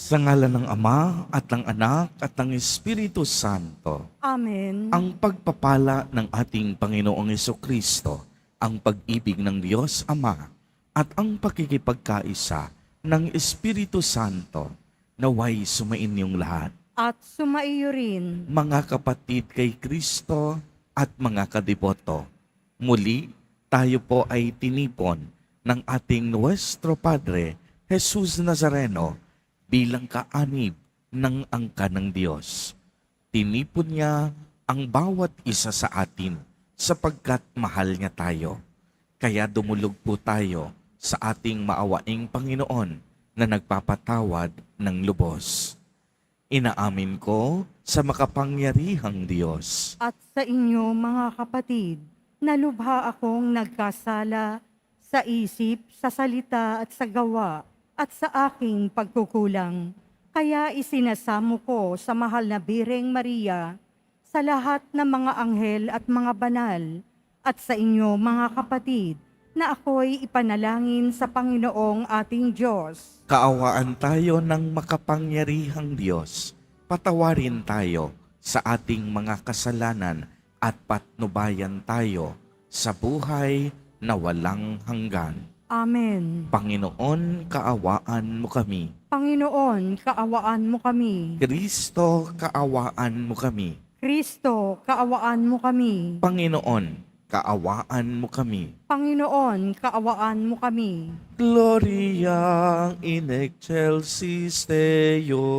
Sa ngalan ng Ama at ng Anak at ng Espiritu Santo, Amen. ang pagpapala ng ating Panginoong Kristo, ang pag-ibig ng Diyos Ama, at ang pakikipagkaisa ng Espiritu Santo, naway sumainyong lahat. At sumaiyo rin. Mga kapatid kay Kristo at mga kadiboto, muli tayo po ay tinipon ng ating Nuestro Padre, Jesus Nazareno, bilang kaanib ng angka ng Diyos. Tinipon niya ang bawat isa sa atin sapagkat mahal niya tayo. Kaya dumulog po tayo sa ating maawaing Panginoon na nagpapatawad ng lubos. Inaamin ko sa makapangyarihang Diyos At sa inyo mga kapatid, nalubha akong nagkasala sa isip, sa salita at sa gawa at sa aking pagkukulang. Kaya isinasamo ko sa mahal na Bireng Maria, sa lahat ng mga anghel at mga banal, at sa inyo mga kapatid, na ako'y ipanalangin sa Panginoong ating Diyos. Kaawaan tayo ng makapangyarihang Diyos. Patawarin tayo sa ating mga kasalanan at patnubayan tayo sa buhay na walang hanggan. Amen. Panginoon, kaawaan mo kami. Panginoon, kaawaan mo kami. Kristo, kaawaan mo kami. Kristo, kaawaan mo kami. Panginoon, kaawaan mo kami. Panginoon, kaawaan mo kami. Gloria in excelsis Deo.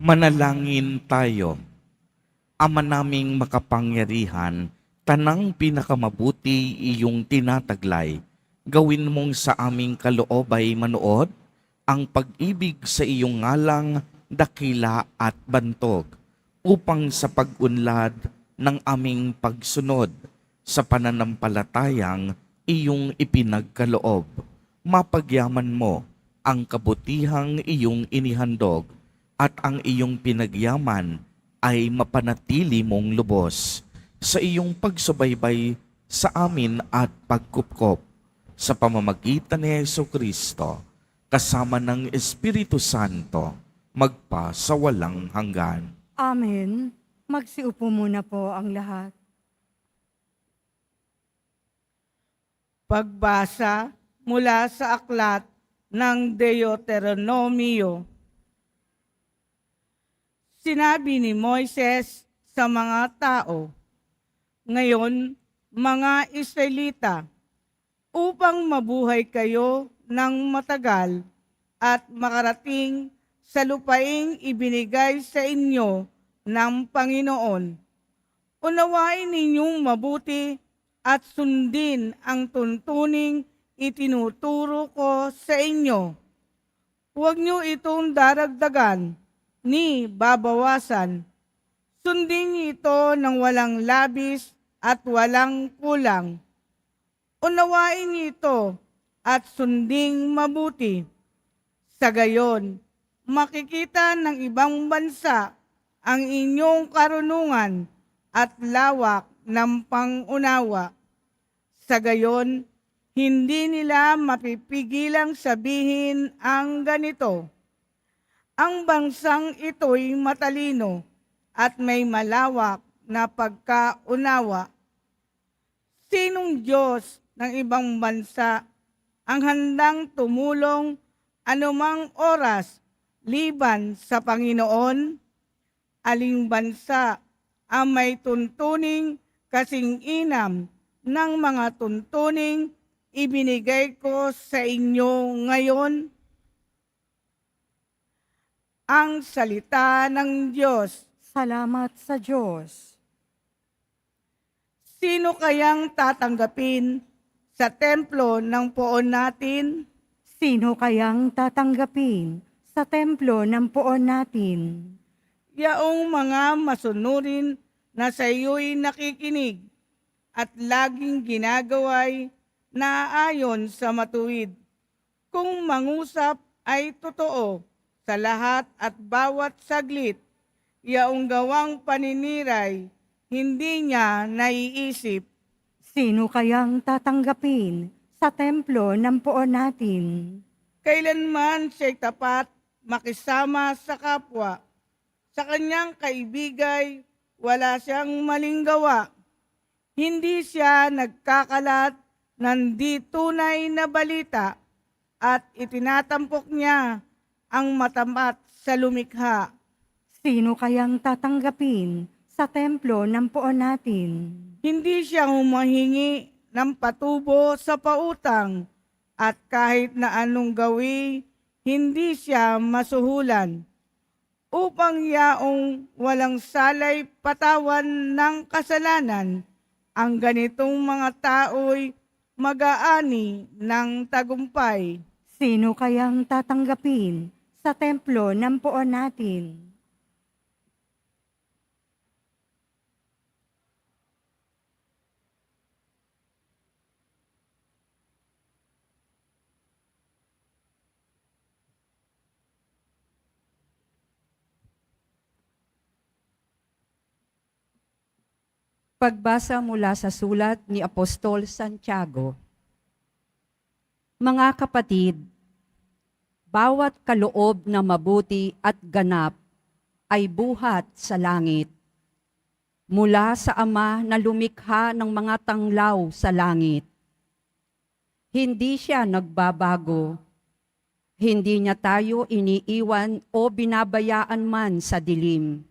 Manalangin tayo. Ama naming makapangyarihan, tanang pinakamabuti iyong tinataglay. Gawin mong sa aming kaloob ay manood ang pag-ibig sa iyong ngalang, dakila at bantog, upang sa pag-unlad ng aming pagsunod sa pananampalatayang iyong ipinagkaloob, mapagyaman mo ang kabutihang iyong inihandog at ang iyong pinagyaman ay mapanatili mong lubos sa iyong pagsubaybay sa amin at pagkupkop sa pamamagitan ni Jesucristo kasama ng Espiritu Santo magpa sa walang hanggan. Amen. Magsiupo muna po ang lahat. Pagbasa mula sa aklat ng Deuteronomio. Sinabi ni Moises sa mga tao, "Ngayon, mga Israelita, upang mabuhay kayo ng matagal at makarating sa lupaing ibinigay sa inyo ng Panginoon, unawain ninyong mabuti at sundin ang tuntuning itinuturo ko sa inyo. Huwag niyo itong daragdagan ni babawasan. Sundin niyo ito ng walang labis at walang kulang. Unawain niyo ito at sunding mabuti. Sa gayon, makikita ng ibang bansa ang inyong karunungan at lawak ng pangunawa. Sa gayon, hindi nila mapipigilang sabihin ang ganito, ang bansang ito'y matalino at may malawak na pagkaunawa. Sinong Diyos ng ibang bansa ang handang tumulong anumang oras liban sa Panginoon? Aling bansa ang may tuntuning kasing inam ng mga tuntuning ibinigay ko sa inyo ngayon?" Ang salita ng Diyos. Salamat sa Diyos. Sino kayang tatanggapin sa templo ng poon natin? Sino kayang tatanggapin sa templo ng poon natin? Yaong mga masunurin na sa iyo'y nakikinig at laging ginagaway na ayon sa matuwid. Kung mangusap ay totoo sa lahat at bawat saglit, yaong gawang paniniray, hindi niya naiisip. Sino kayang tatanggapin sa templo ng poon natin? Kailanman siya'y tapat makisama sa kapwa. Sa kanyang kaibigay, wala siyang maling gawa. Hindi siya nagkakalat ng di tunay na balita at itinatampok niya ang matapat sa lumikha. Sino kayang tatanggapin sa templo ng poon natin? Hindi siya humahingi ng patubo sa pautang at kahit na anong gawi, hindi siya masuhulan. Upang yaong walang salay patawan ng kasalanan, ang ganitong mga tao'y mag-aani ng tagumpay. Sino kayang tatanggapin sa templo ng poon natin? Pagbasa mula sa sulat ni Apostol Santiago. Mga kapatid, bawat kaloob na mabuti at ganap ay buhat sa langit. Mula sa Ama na lumikha ng mga tanglaw sa langit. Hindi siya nagbabago. Hindi niya tayo iniiwan o binabayaan man sa dilim.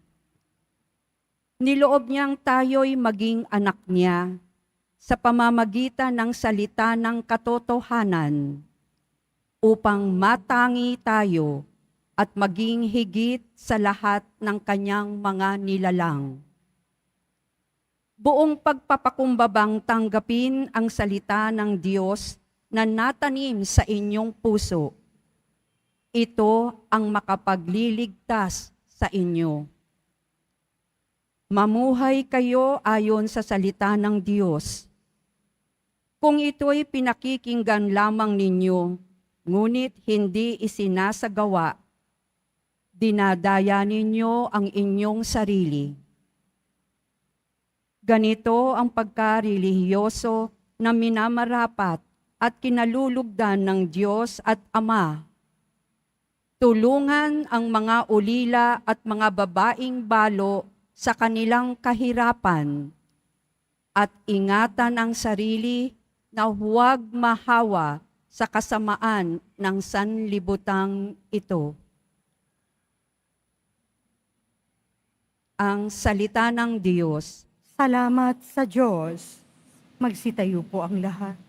Niloob niyang tayo'y maging anak niya sa pamamagitan ng salita ng katotohanan upang matangi tayo at maging higit sa lahat ng kanyang mga nilalang. Buong pagpapakumbabang tanggapin ang salita ng Diyos na natanim sa inyong puso. Ito ang makapagliligtas sa inyo. Mamuhay kayo ayon sa salita ng Diyos. Kung ito'y pinakikinggan lamang ninyo, ngunit hindi isinasagawa, dinadaya ninyo ang inyong sarili. Ganito ang pagkarelihiyoso na minamarapat at kinalulugdan ng Diyos at Ama. Tulungan ang mga ulila at mga babaeng balo sa kanilang kahirapan at ingatan ang sarili na huwag mahawa sa kasamaan ng sanlibutang ito. Ang salita ng Diyos. Salamat sa Diyos. Magsitayo po ang lahat.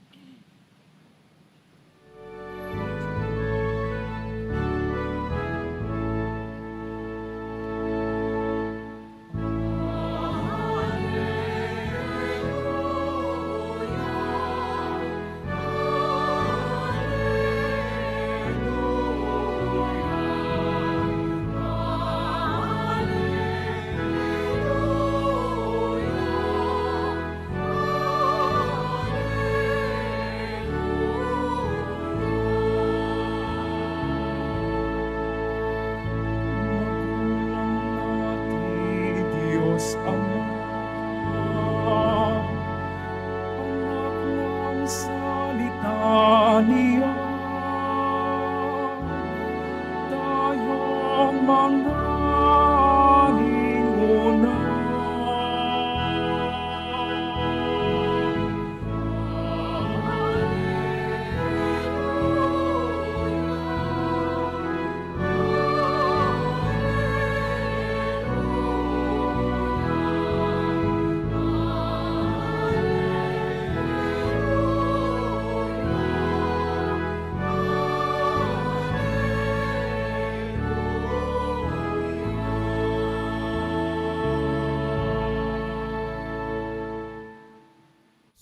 Diyos Ama, anak ng salita niya, tayong manggaling una.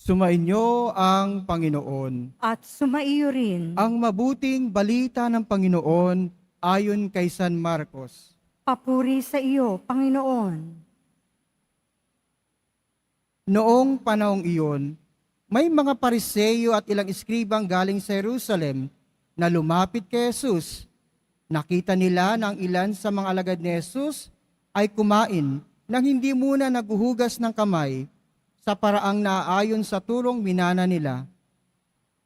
Sumainyo ang Panginoon. At sumaiyo rin. Ang mabuting balita ng Panginoon ayon kay San Marcos. Papuri sa iyo, Panginoon. Noong panahong iyon, may mga Pariseyo at ilang eskribang galing sa Jerusalem na lumapit kay Jesus. Nakita nila na ang ilan sa mga alagad ni Jesus ay kumain nang hindi muna naghuhugas ng kamay sa paraang naaayon sa turong minana nila.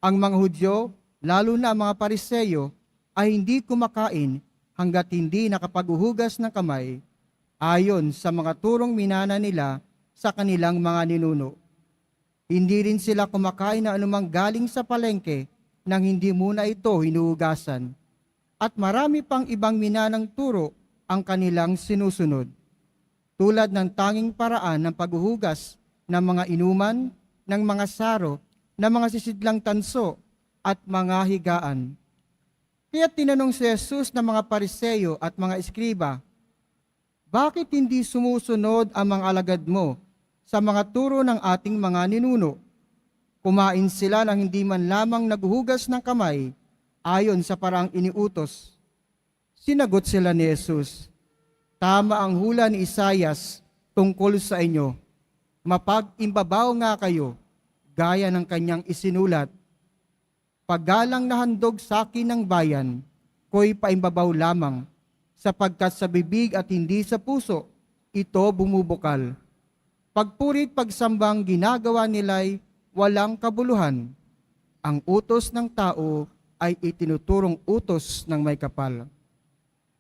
Ang mga Hudyo, lalo na ang mga Pariseyo, ay hindi kumakain hanggat hindi nakapaghuhugas ng kamay ayon sa mga turong minana nila sa kanilang mga ninuno. Hindi rin sila kumakain na anumang galing sa palengke nang hindi muna ito hinuhugasan. At marami pang ibang minanang turo ang kanilang sinusunod, tulad ng tanging paraan ng paghuhugas ng mga inuman, ng mga saro, ng mga sisidlang tanso, at mga higaan. Kaya tinanong si Jesus ng mga Pariseyo at mga eskriba, bakit hindi sumusunod ang mga alagad mo sa mga turo ng ating mga ninuno? Kumain sila nang hindi man lamang naghuhugas ng kamay ayon sa paraang iniutos. Sinagot sila ni Jesus, tama ang hula ni Isayas tungkol sa inyo. Mapag-imbabaw nga kayo, gaya ng kanyang isinulat. Paggalang na handog sa akin ng bayan, ko'y paimbabaw lamang, sapagkat sa bibig at hindi sa puso, ito bumubukal. Pagpurit pagsambang ginagawa nila'y walang kabuluhan. Ang utos ng tao ay itinuturong utos ng may kapal.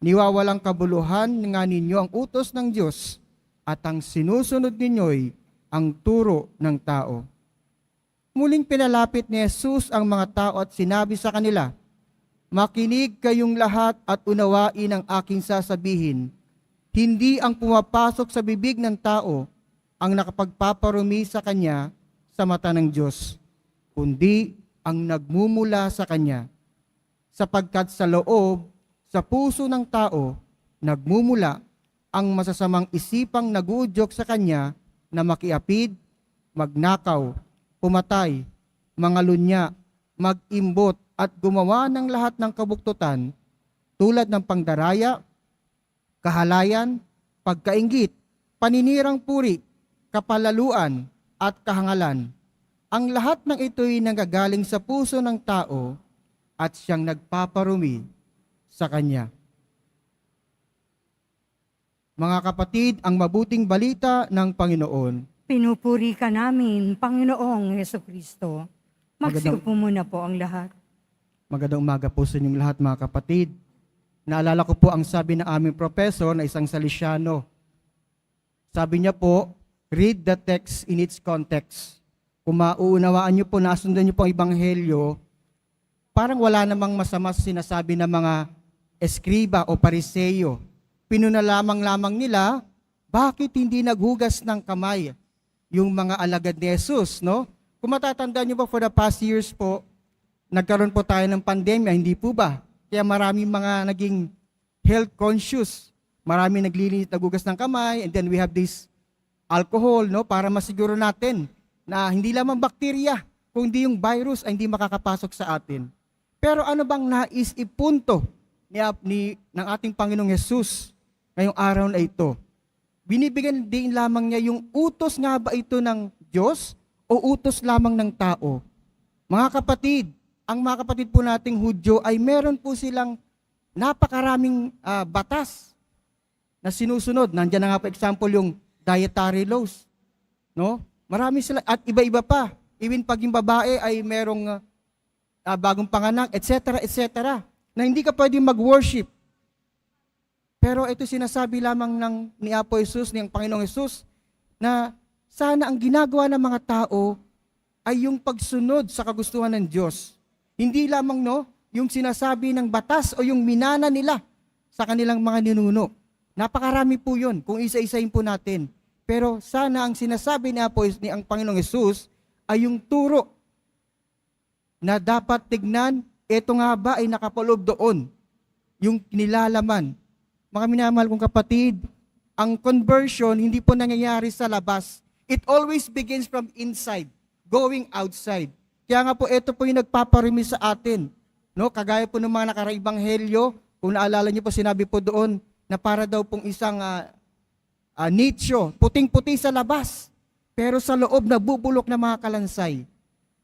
Niwawalang kabuluhan nga ninyo ang utos ng Diyos, at ang sinusunod ninyo'y ang turo ng tao. Muling pinalapit ni Jesus ang mga tao at sinabi sa kanila, makinig kayong lahat at unawain ang aking sasabihin. Hindi ang pumapasok sa bibig ng tao ang nakapagpaparumi sa kanya sa mata ng Diyos, kundi ang nagmumula sa kanya. Sapagkat sa loob, Sa puso ng tao, nagmumula ang masasamang isipang nagudyok sa kanya na makiapid, magnakaw, pumatay, mangalunya, mag-imbot at gumawa ng lahat ng kabuktutan tulad ng pangdaraya, kahalayan, pagkainggit, paninirang puri, kapalaluan at kahangalan. Ang lahat ng ito'y nanggagaling sa puso ng tao at siyang nagpaparumi sa kanya. Mga kapatid, ang mabuting balita ng Panginoon. Pinupuri ka namin, Panginoong Hesukristo. Magandang- Magsiupo muna po ang lahat. Magandang umaga po sa inyong lahat, mga kapatid. Naalala ko po ang sabi ng aming professor na isang Salesiano. Sabi niya po, read the text in its context. Kung mauunawaan niyo po, nasundan niyo po ang Ebanghelyo, parang wala namang masama sa sinasabi ng mga eskriba o pariseyo. Pinunalaman nila, bakit hindi naghugas ng kamay yung mga alagad ni Jesus, no? Kung matatandaan niyo po, for the past years po, nagkaroon po tayo ng pandemya, hindi po ba? Kaya maraming mga naging health conscious. Maraming naglilinis, naghugas ng kamay, and then we have this alcohol, no? Para masiguro natin na hindi lamang bakterya, kundi yung virus ay hindi makakapasok sa atin. Pero ano bang nais ipunto ng ating Panginoong Jesus ngayong araw na ito? Binibigyan din lamang niya yung utos nga ba ito ng Diyos o utos lamang ng tao? Mga kapatid, ang mga kapatid po nating Hudyo ay meron po silang napakaraming batas na sinusunod. Nandiyan na nga po example yung dietary laws. No? Marami sila at iba-iba pa. Even pag yung babae ay merong bagong panganak, etc., etc., na hindi ka pwedeng mag-worship. Pero ito sinasabi lamang ni Apo Jesus, ng Panginoong Jesus, na sana ang ginagawa ng mga tao ay yung pagsunod sa kagustuhan ng Diyos. Hindi lamang yung sinasabi ng batas o yung minana nila sa kanilang mga ninuno. Napakarami po yun kung isa-isahin po natin. Pero sana ang sinasabi ni ang Panginoong Jesus ay yung turo na dapat tignan, ito nga ba ay nakapaloob doon, yung nilalaman. Mga minamahal kong kapatid, ang conversion hindi po nangyayari sa labas. It always begins from inside, going outside. Kaya nga po, ito po yung nagpaparumi sa atin. No? Kagaya po ng mga nakaraibang helyo, kung naalala niyo po, sinabi po doon na para daw pong isang nicho, puting-puti sa labas, pero sa loob nabubulok na mga kalansay.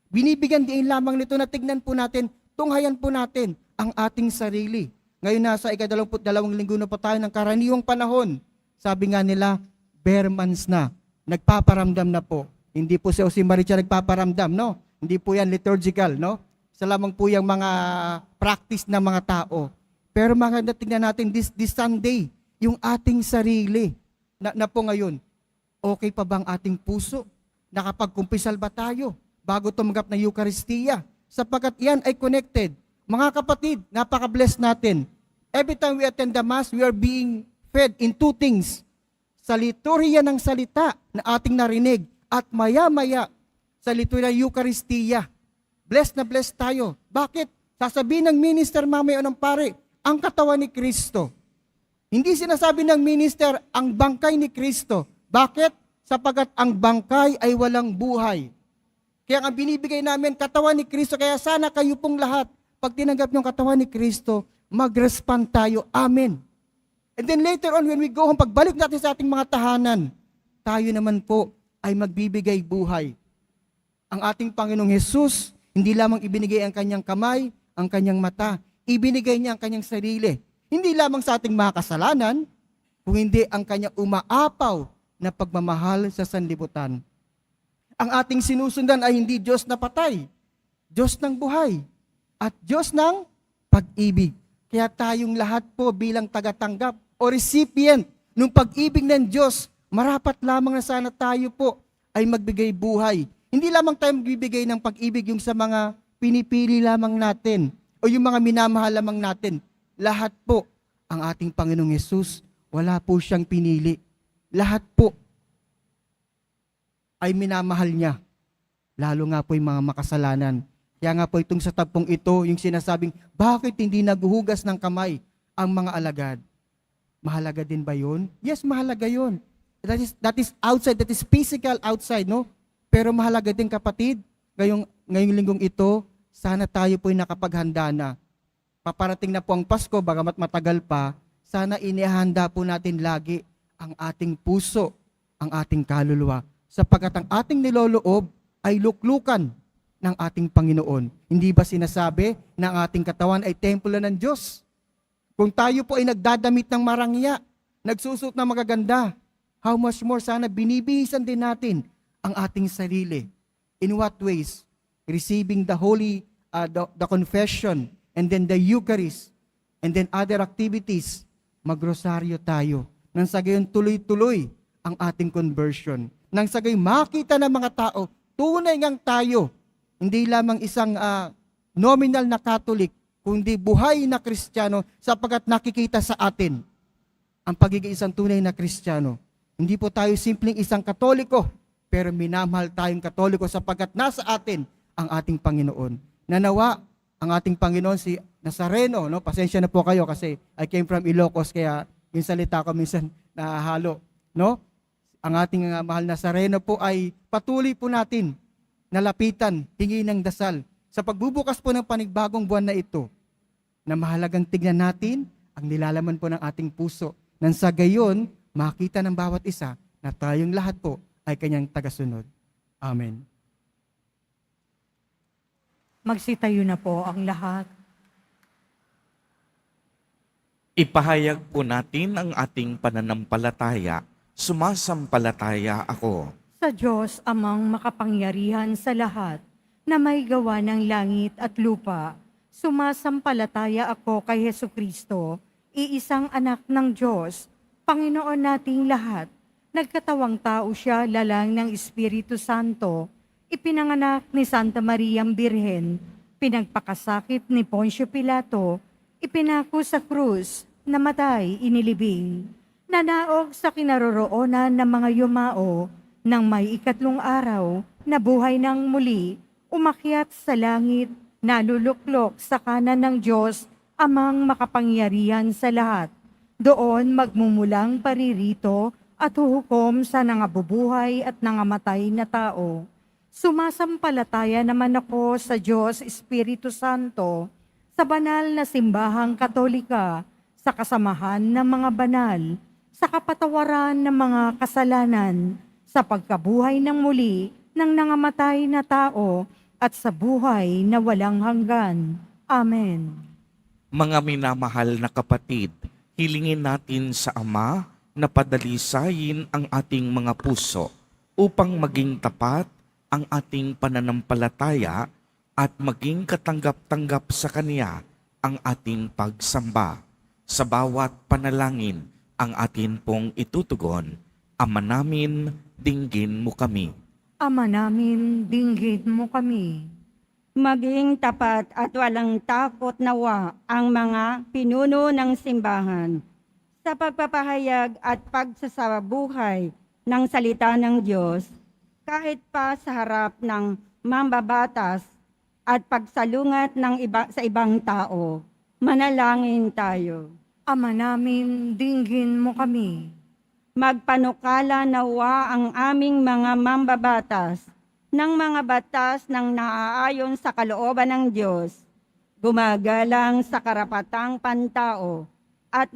Binibigyan din lamang nito na tignan po natin, tunghayan po natin ang ating sarili. Ngayon nasa ika-22 linggo na po tayo ng karaniwang panahon. Sabi nga nila, bare months na, nagpaparamdam na po. Hindi po si Jose Maricha nagpaparamdam, no? Hindi po yan liturgical, no? Sa lamang po yung mga practice ng mga tao. Pero mga tingnan natin this Sunday, yung ating sarili na po ngayon, okay pa bang ating puso? Nakapagkumpisal ba tayo bago tumanggap ng Eucharistia? Sapagkat yan ay connected. Mga kapatid, napaka-bless natin. Every time we attend the Mass, we are being fed in two things. Sa liturhiya ng salita na ating narinig at maya-maya sa liturhiya ng Eucharistia. Blessed na blessed tayo. Bakit? Sasabihin ng minister mamaya ng pare, ang katawan ni Kristo. Hindi sinasabi ng minister ang bangkay ni Kristo. Bakit? Sapagkat ang bangkay ay walang buhay. Kaya ang binibigay namin, katawan ni Kristo. Kaya sana kayo pong lahat, pag tinanggap ng katawan ni Kristo, mag-respond tayo. Amen. And then later on, when we go home, pagbalik natin sa ating mga tahanan, tayo naman po ay magbibigay buhay. Ang ating Panginoong Jesus, hindi lamang ibinigay ang kanyang kamay, ang kanyang mata, ibinigay niya ang kanyang sarili. Hindi lamang sa ating mga kasalanan, kung hindi ang kanyang umaapaw na pagmamahal sa sanlibutan. Ang ating sinusundan ay hindi Diyos na patay, Diyos ng buhay, at Diyos ng pag-ibig. Kaya tayong lahat po bilang tagatanggap o recipient ng pag-ibig ng Diyos, marapat lamang na sana tayo po ay magbigay buhay. Hindi lamang tayo magbibigay ng pag-ibig yung sa mga pinipili lamang natin o yung mga minamahal lamang natin. Lahat po, ang ating Panginoong Yesus, wala po siyang pinili. Lahat po ay minamahal niya. Lalo nga po yung mga makasalanan. Kaya nga po itong sa tagpong ito, yung sinasabing, bakit hindi naghuhugas ng kamay ang mga alagad. Mahalaga din ba yun? Yes, mahalaga yun. That is outside, that is physical outside, no? Pero mahalaga din kapatid, ngayong linggong ito, sana tayo po'y nakapaghanda na. Paparating na po ang Pasko, bagamat matagal pa, sana inihanda po natin lagi ang ating puso, ang ating kaluluwa, sapagkat ang ating niloloob ay luklukan ng ating Panginoon. Hindi ba sinasabi na ang ating katawan ay templo ng Diyos? Kung tayo po ay nagdadamit ng marangya, nagsusuot ng magaganda, how much more sana binibihisan din natin ang ating sarili. In what ways? Receiving the holy, the confession, and then the Eucharist, and then other activities. Magrosaryo tayo. Nang sa gayon tuloy-tuloy ang ating conversion. Nang sa gayon makita ng mga tao, tunay ngang tayo, hindi lamang isang nominal na Catholic, kundi buhay na Kristiyano sapagkat nakikita sa atin ang pagiging isang tunay na Kristiyano. Hindi po tayo simpleng isang Katoliko, pero minamahal tayong Katoliko sapagkat nasa atin ang ating Panginoon. Nanawa ang ating Panginoon si Nazareno, no? Pasensya na po kayo kasi I came from Ilocos kaya yung salita ko minsan nahahalo, no? Ang ating mahal na Nazareno po ay patuloy po natin nalapitan, hingi ng dasal sa pagbubukas po ng panigbagong buwan na ito, na mahalagang tignan natin ang nilalaman po ng ating puso. Nang sa gayon, makita ng bawat isa na tayong lahat po ay kanyang tagasunod. Amen. Magsitayo na po ang lahat. Ipahayag po natin ang ating pananampalataya. Sumasampalataya ako Sa Diyos amang makapangyarihan sa lahat, na may gawa ng langit at lupa, sumasampalataya ako kay Hesukristo, iisang anak ng Diyos, Panginoon nating lahat. Nagkatawang tao siya lalang ng Espiritu Santo, ipinanganak ni Santa Mariang Birhen, pinagpakasakit ni Poncio Pilato, ipinako sa krus, namatay, inilibing, nanaog sa kinaroroonan ng mga yumao, nang may ikatlong araw, nabuhay ng muli, umakyat sa langit, naluluklok sa kanan ng Diyos, amang makapangyarihan sa lahat. Doon magmumulang paririto at huhukom sa nangabubuhay at nangamatay na tao. Sumasampalataya naman ako sa Diyos Espiritu Santo, sa banal na simbahang Katolika, sa kasamahan ng mga banal, sa kapatawaran ng mga kasalanan, sa pagkabuhay ng muli ng nangamatay na tao, at sa buhay na walang hanggan. Amen. Mga minamahal na kapatid, hilingin natin sa Ama na padalisayin ang ating mga puso upang maging tapat ang ating pananampalataya at maging katanggap-tanggap sa Kanya ang ating pagsamba. Sa bawat panalangin ang atin pong itutugon, Ama namin, dinggin mo kami. Ama namin, dinggin mo kami. Maging tapat at walang takot nawa ang mga pinuno ng simbahan sa pagpapahayag at pagsasabuhay ng salita ng Diyos, kahit pa sa harap ng mambabatas at pagsalungat ng sa ibang tao. Manalangin tayo. Ama namin, dinggin mo kami. Magpanukala nawa ang aming mga mambabatas ng mga batas ng naaayon sa kalooban ng Diyos, gumagalang sa karapatang pantao at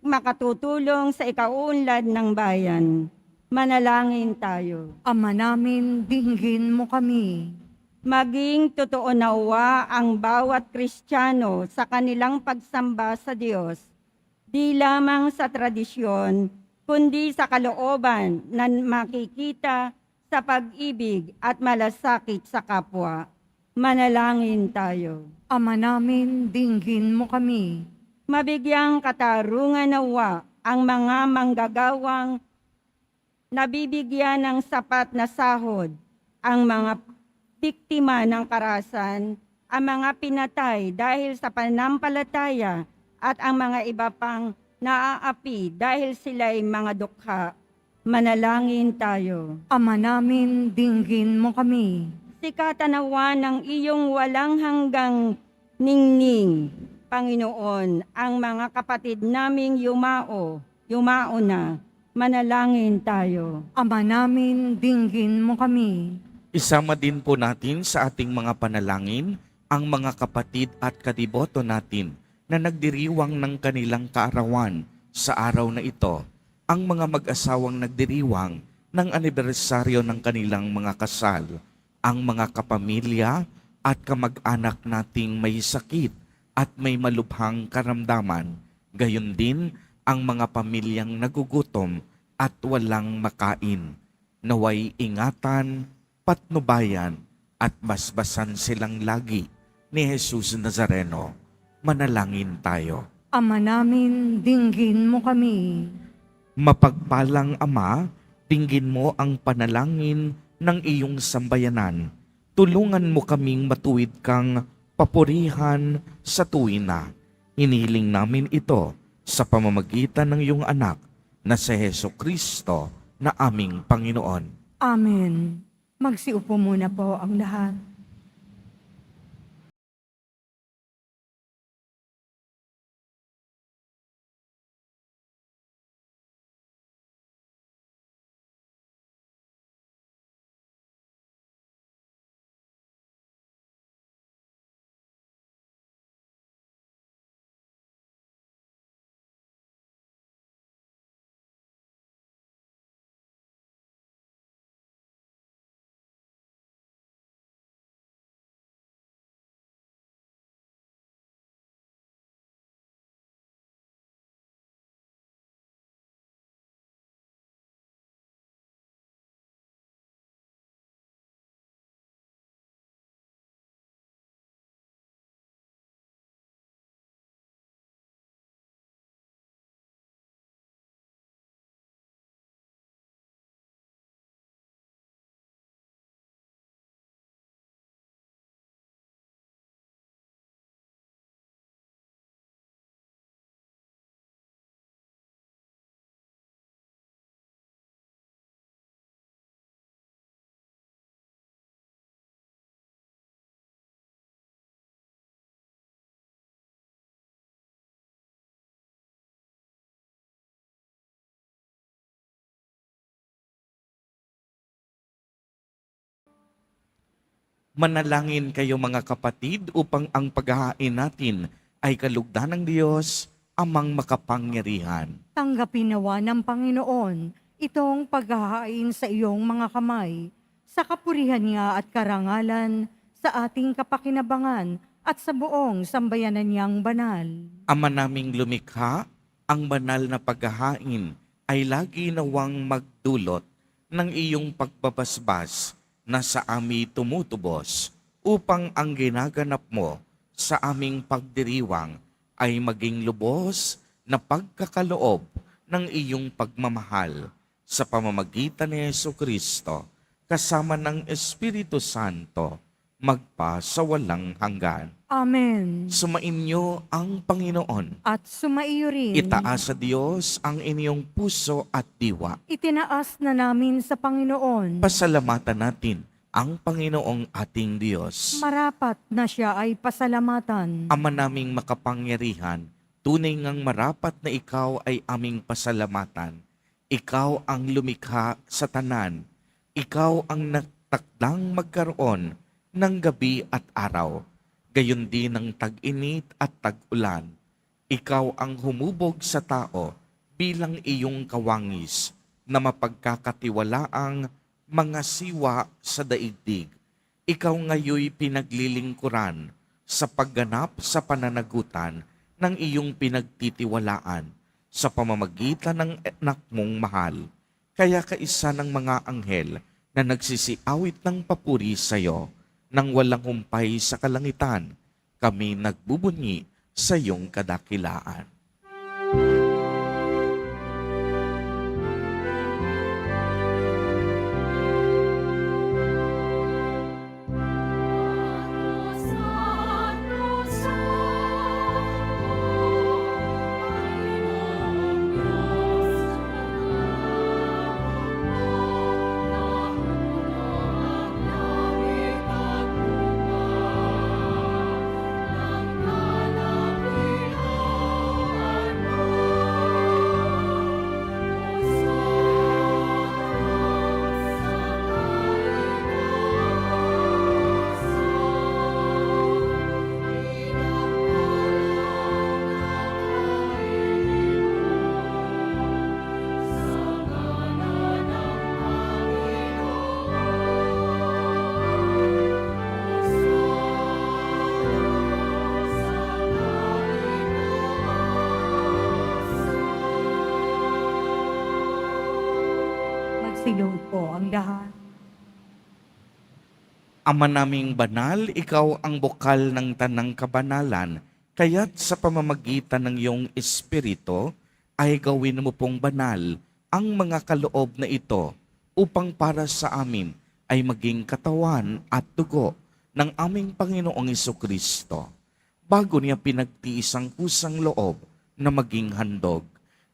makatutulong sa ikaunlad ng bayan. Manalangin tayo. Ama namin, dinggin mo kami. Maging totoo nawa ang bawat Kristiyano sa kanilang pagsamba sa Diyos, di lamang sa tradisyon, kundi sa kalooban na makikita sa pag-ibig at malasakit sa kapwa. Manalangin tayo. Ama namin, dinggin mo kami. Mabigyang katarungan nawa ang mga manggagawang nabibigyan ng sapat na sahod, ang mga biktima ng karahasan, ang mga pinatay dahil sa pananampalataya at ang mga iba pang naaapi dahil sila'y mga dukha. Manalangin tayo. Ama namin, dinggin mo kami. Sikatan nawa ng iyong walang hanggang ningning Panginoon, ang mga kapatid naming yumao na, manalangin tayo. Ama namin, dinggin mo kami. Isama din po natin sa ating mga panalangin ang mga kapatid at kadiboto natin na nagdiriwang ng kanilang kaarawan sa araw na ito. Ang mga mag-asawang nagdiriwang ng anibersaryo ng kanilang mga kasal. Ang mga kapamilya at kamag-anak nating may sakit at may malubhang karamdaman. Gayon din ang mga pamilyang nagugutom at walang makain. Naway ingatan, patnubayan at basbasan silang lagi ni Jesus Nazareno. Manalangin tayo. Ama namin, dinggin mo kami. Mapagpalang Ama, dinggin mo ang panalangin ng iyong sambayanan. Tulungan mo kaming matuwid kang papurihan sa tuwina. Hinihiling namin ito sa pamamagitan ng iyong anak na si Jesucristo na aming Panginoon. Amen. Magsiupo muna po ang lahat. Manalangin kayo mga kapatid upang ang paghahain natin ay kalugdan ng Diyos, Amang makapangyarihan. Tanggapin nawa ng Panginoon itong paghahain sa iyong mga kamay, sa kapurihan niya at karangalan, sa ating kapakinabangan at sa buong sambayanan niyang banal. Ama naming lumikha, ang banal na paghahain ay lagi nawang magdulot ng iyong pagbabasbas na sa amin tumutubos upang ang ginaganap mo sa aming pagdiriwang ay maging lubos na pagkakaloob ng iyong pagmamahal sa pamamagitan ni Jesucristo kasama ng Espiritu Santo magpa sa walang hanggan. Amen. Sumainyo ang Panginoon. At sumaiyo rin. Itaas sa Diyos ang inyong puso at diwa. Itinaas na namin sa Panginoon. Pasalamatan natin ang Panginoong ating Diyos. Marapat na siya ay pasalamatan. Ama naming makapangyarihan, tunay ngang marapat na ikaw ay aming pasalamatan. Ikaw ang lumikha sa tanan. Ikaw ang nagtakdang magkaroon ng gabi at araw. Gayon din ng tag-init at tag-ulan. Ikaw ang humubog sa tao bilang iyong kawangis na mapagkakatiwalaang mga siwa sa daigdig. Ikaw ngayoy pinaglilingkuran sa pagganap sa pananagutan ng iyong pinagtitiwalaan sa pamamagitan ng anak mong mahal. Kaya kaisa ng mga anghel na nagsisiawit ng papuri sa iyo nang walang humpay sa kalangitan, kami nagbubunyi sa iyong kadakilaan. Masilong po ang lahat. Ama naming banal, ikaw ang bukal ng tanang kabanalan, kaya't sa pamamagitan ng iyong Espiritu ay gawin mo pong banal ang mga kaloob na ito upang para sa amin ay maging katawan at dugo ng aming Panginoong Kristo. Bago niya pinagtiis ang kusang loob na maging handog,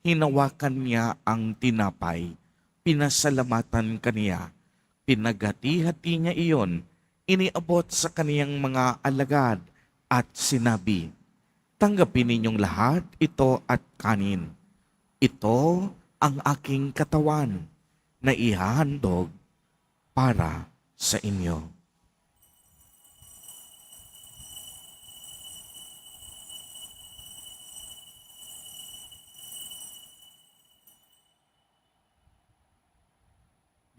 hinawakan niya ang tinapay, pinasalamatan kaniya, pinaghati-hati niya iyon, iniabot sa kaniyang mga alagad at sinabi, "Tanggapin ninyong lahat ito at kanin. Ito ang aking katawan na ihahandog para sa inyo."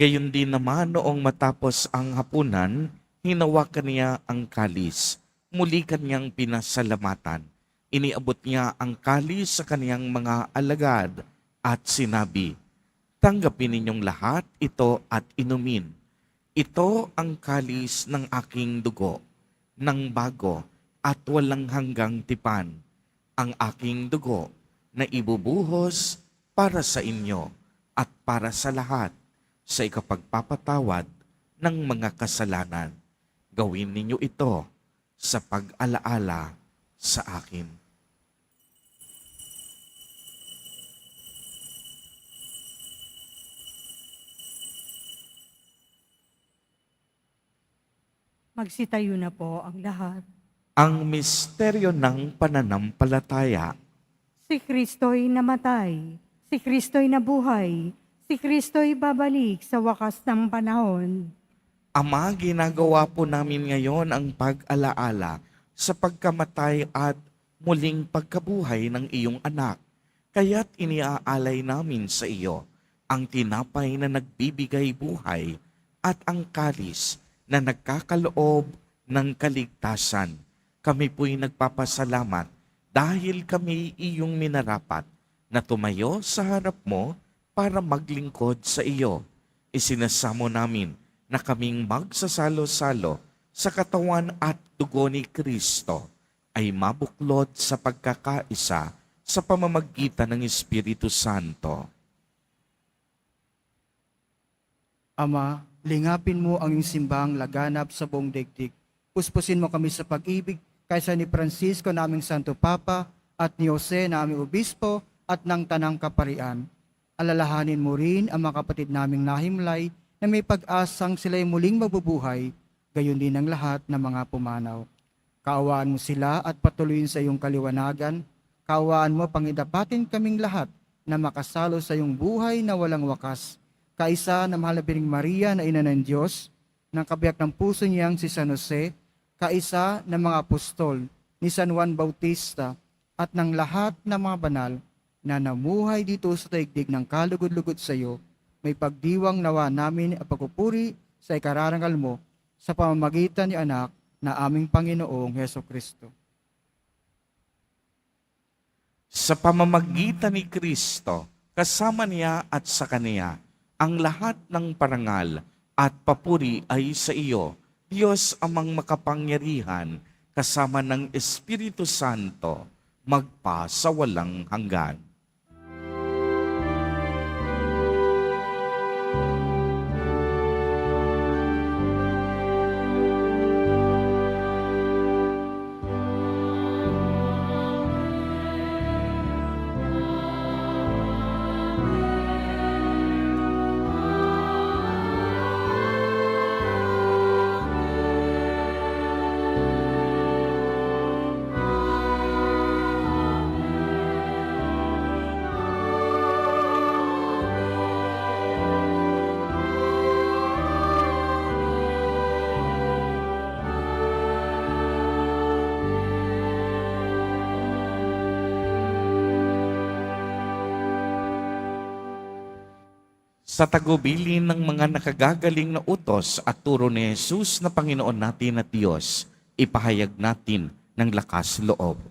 Gayon din naman noong matapos ang hapunan, hinawakan niya ang kalis. Muli kanyang pinasalamatan. Iniabot niya ang kalis sa kaniyang mga alagad at sinabi, "Tanggapin ninyong lahat ito at inumin. Ito ang kalis ng aking dugo, ng bago at walang hanggang tipan. Ang aking dugo na ibubuhos para sa inyo at para sa lahat sa ikapagpapatawad ng mga kasalanan. Gawin ninyo ito sa pag-alaala sa akin." Magsitayo na po ang lahat. Ang misteryo ng pananampalataya. Si Kristo'y namatay, si Kristo'y nabuhay, si Kristo'y babalik sa wakas ng panahon. Ama, ginagawa po namin ngayon ang pag-alaala sa pagkamatay at muling pagkabuhay ng iyong anak. Kaya't iniaalay namin sa iyo ang tinapay na nagbibigay buhay at ang kalis na nagkakaloob ng kaligtasan. Kami po'y nagpapasalamat dahil kami iyong minarapat na tumayo sa harap mo para maglingkod sa iyo. Isinasamo namin na kaming magsasalo-salo sa katawan at dugo ni Kristo ay mabuklod sa pagkakaisa sa pamamagitan ng Espiritu Santo. Ama, lingapin mo ang iyong simbang laganap sa buong daigdig. Puspusin mo kami sa pag-ibig kaysa ni Francisco naming Santo Papa at ni Jose naming Obispo at ng Tanang Kaparian. Alalahanin mo rin ang mga kapatid naming nahimlay na may pag-asang sila'y muling mabubuhay, gayon din ang lahat ng mga pumanaw. Kaawaan mo sila at patuloyin sa iyong kaliwanagan. Kaawaan mo pangidapatin kaming lahat na makasalo sa iyong buhay na walang wakas. Kaisa na mahal na Birheng Maria na ina ng Diyos, ng kabiyak ng puso niyang si San Jose, kaisa ng mga apostol ni San Juan Bautista at ng lahat ng mga banal na namuhay dito sa daigdig ng kalugod-lugod sa iyo, may pagdiwang nawa namin ang pagpupuri sa ikararangal mo sa pamamagitan ni anak na aming Panginoong Heso Kristo. Sa pamamagitan ni Kristo, kasama niya at sa Kaniya, ang lahat ng parangal at papuri ay sa iyo, Diyos amang makapangyarihan, kasama ng Espiritu Santo, magpa sa walang hanggan. Sa tagubilin ng mga nakagagaling na utos at turo ni Jesus na Panginoon natin at Diyos, ipahayag natin ng lakas loob.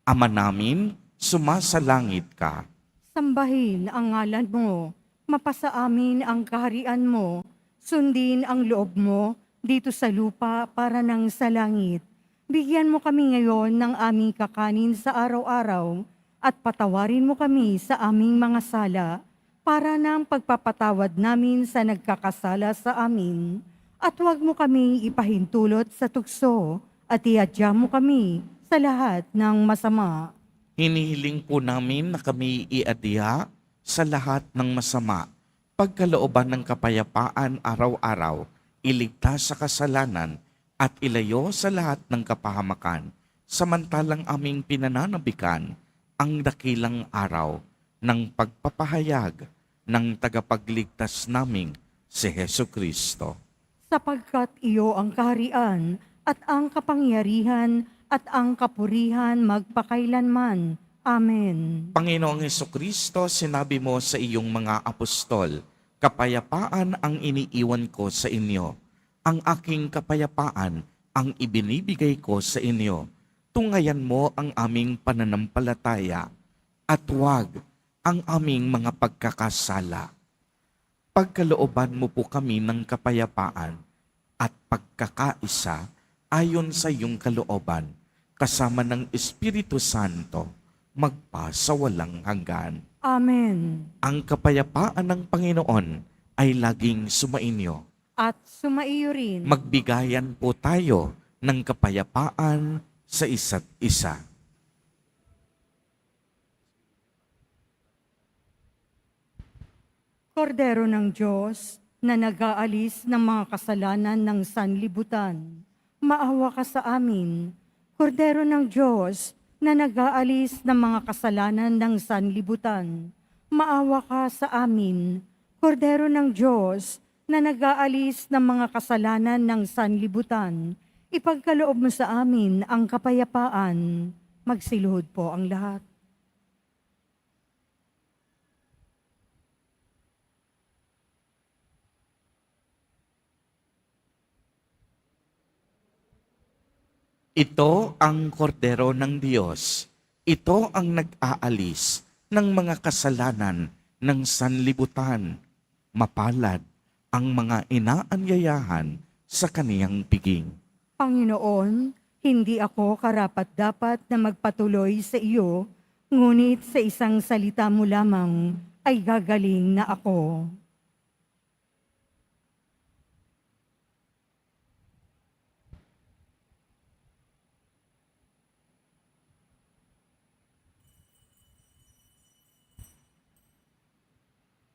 Ama namin, sumasalangit ka. Sambahin ang ngalan mo, Mapasa amin ang kaharian mo, sundin ang loob mo dito sa lupa para nang sa langit. Bigyan mo kami ngayon ng aming kakanin sa araw-araw at patawarin mo kami sa aming mga sala para ng pagpapatawad namin sa nagkakasala sa amin. At huwag mo kaming ipahintulot sa tukso at iadya mo kami sa lahat ng masama. Hinihiling po namin na kami iadya sa lahat ng masama, pagkalooban ng kapayapaan araw-araw, iligtas sa kasalanan, at ilayo sa lahat ng kapahamakan, samantalang aming pinananabikan ang dakilang araw ng pagpapahayag ng tagapagligtas naming si Hesu Kristo. Sapagkat iyo ang kaharian at ang kapangyarihan at ang kapurihan magpakailanman. Amen. Panginoong Hesu Kristo, sinabi mo sa iyong mga apostol, kapayapaan ang iniiwan ko sa inyo. Ang aking kapayapaan ang ibinibigay ko sa inyo. Tungayan mo ang aming pananampalataya at huwag ang aming mga pagkakasala. Pagkalooban mo po kami ng kapayapaan at pagkakaisa ayon sa iyong kalooban, kasama ng Espiritu Santo, magpasawalang hanggan. Amen. Ang kapayapaan ng Panginoon ay laging sumainyo. At sumaiyo rin. Magbigayan po tayo ng kapayapaan sa isa't isa. Kordero ng Diyos na nag-aalis ng mga kasalanan ng sanlibutan, maawa ka sa amin. Kordero ng Diyos na nag-aalis ng mga kasalanan ng sanlibutan, maawa ka sa amin. Kordero ng Diyos na nag-aalis ng mga kasalanan ng sanlibutan, ipagkaloob mo sa amin ang kapayapaan. Magsiluhod po ang lahat. Ito ang kordero ng Diyos. Ito ang nag-aalis ng mga kasalanan ng sanlibutan. Mapalad ang mga inaanyayahan sa kaniyang piging. Panginoon, hindi ako karapat-dapat na magpatuloy sa iyo, ngunit sa isang salita mo lamang ay gagaling na ako.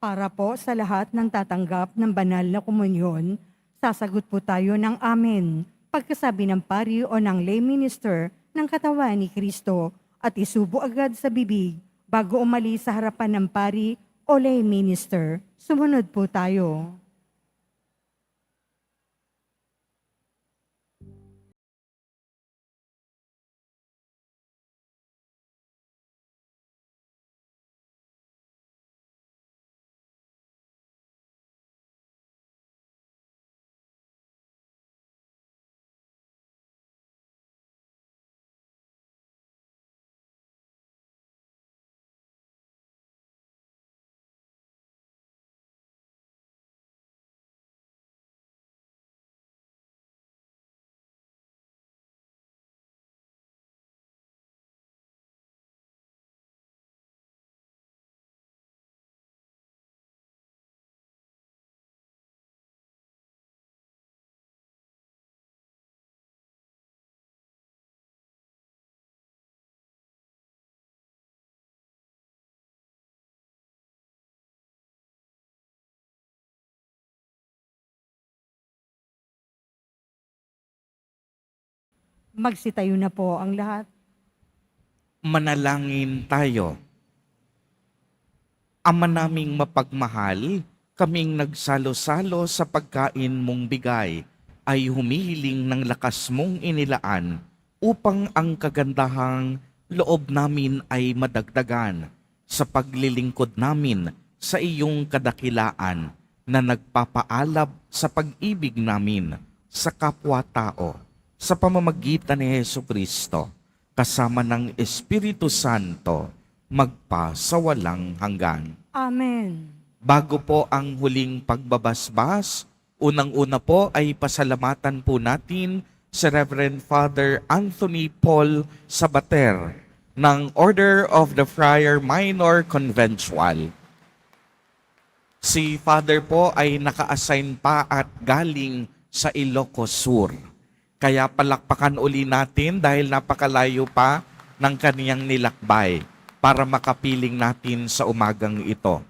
Para po sa lahat ng tatanggap ng banal na komunyon, sasagot po tayo ng amen. Pagkasabi ng pari o ng lay minister ng katawan ni Kristo at isubo agad sa bibig bago umalis sa harapan ng pari o lay minister. Sumunod po tayo. Magsitayo na po ang lahat. Manalangin tayo. Ama naming mapagmahal, kaming nagsalo-salo sa pagkain mong bigay, ay humihiling ng lakas mong inilaan upang ang kagandahang loob namin ay madagdagan sa paglilingkod namin sa iyong kadakilaan na nagpapaalab sa pag-ibig namin sa kapwa-tao sa pamamagitan ni Hesu Kristo, kasama ng Espiritu Santo, magpasawalang hanggan. Amen. Bago po ang huling pagbabasbas, unang-una po ay pasalamatan po natin si Reverend Father Anthony Paul Sabater ng Order of the Friar Minor Conventual. Si Father po ay naka-assign pa at galing sa Ilocos Sur. Kaya palakpakan uli natin dahil napakalayo pa ng kaniyang nilakbay para makapiling natin sa umagang ito.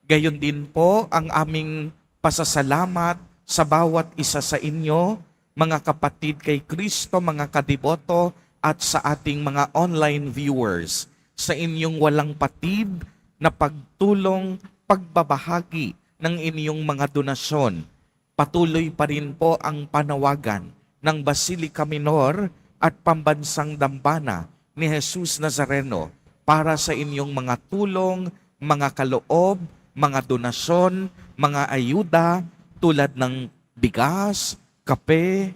Gayon din po ang aming pasasalamat sa bawat isa sa inyo, mga kapatid kay Kristo, mga kadiboto, at sa ating mga online viewers, sa inyong walang patid na pagtulong, pagbabahagi ng inyong mga donasyon. Patuloy pa rin po ang panawagan ng Basilica Minor at Pambansang Dambana ni Jesus Nazareno para sa inyong mga tulong, mga kaloob, mga donasyon, mga ayuda tulad ng bigas, kape,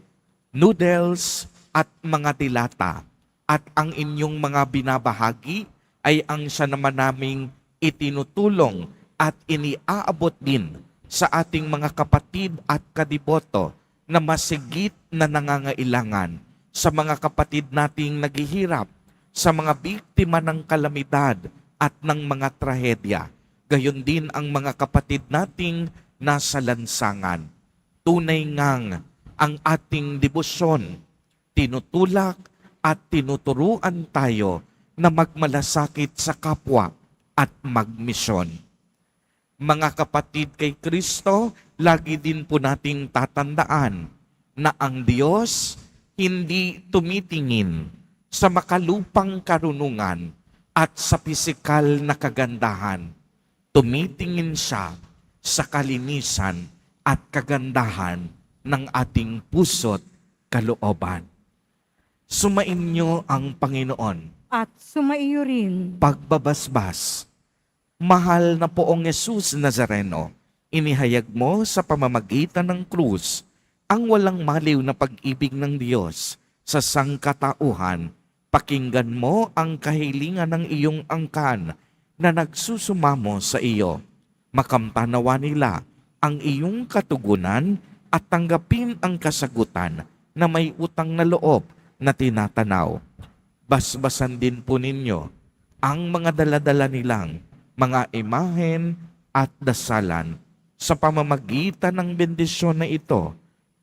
noodles, at mga dilata. At ang inyong mga binabahagi ay ang siya naman naming itinutulong at iniaabot din sa ating mga kapatid at kadiboto na masigit na nangangailangan, sa mga kapatid nating naghihirap, sa mga biktima ng kalamidad at ng mga trahedya. Gayon din ang mga kapatid nating nasa lansangan. Tunay ngang ang ating debosyon, tinutulak at tinuturuan tayo na magmalasakit sa kapwa at magmisyon. Mga kapatid kay Kristo, lagi din po nating tatandaan na ang Diyos hindi tumitingin sa makalupang karunungan at sa pisikal na kagandahan. Tumitingin siya sa kalinisan at kagandahan ng ating puso't kalooban. Sumainyo ang Panginoon. At sumaiyo rin. Pagbabasbas. Mahal na Poong Jesus Nazareno, inihayag mo sa pamamagitan ng krus ang walang maliw na pag-ibig ng Diyos sa sangkatauhan. Pakinggan mo ang kahilingan ng iyong angkan na nagsusumamo sa iyo. Makamtanawa nila ang iyong katugunan at tanggapin ang kasagutan na may utang na loob na tinatanaw. Basbasan din po ninyo ang mga daladala nilang mga imahen at dasalan. Sa pamamagitan ng bendisyon na ito,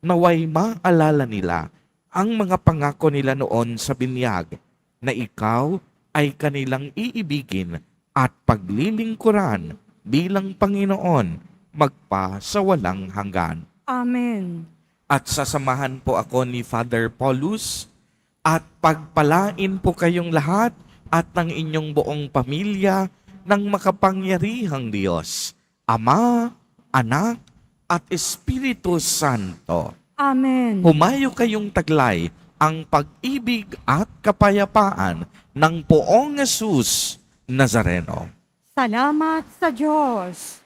naway maalala nila ang mga pangako nila noon sa binyag na ikaw ay kanilang iibigin at paglilingkuran bilang Panginoon magpa sa walang hanggan. Amen. At sasamahan po ako ni Father Paulus at pagpalain po kayong lahat at ng inyong buong pamilya ng makapangyarihang Diyos, Ama, Anak, at Espiritu Santo. Amen. Humayo kayong taglay ang pag-ibig at kapayapaan ng Poong Jesus Nazareno. Salamat sa Diyos.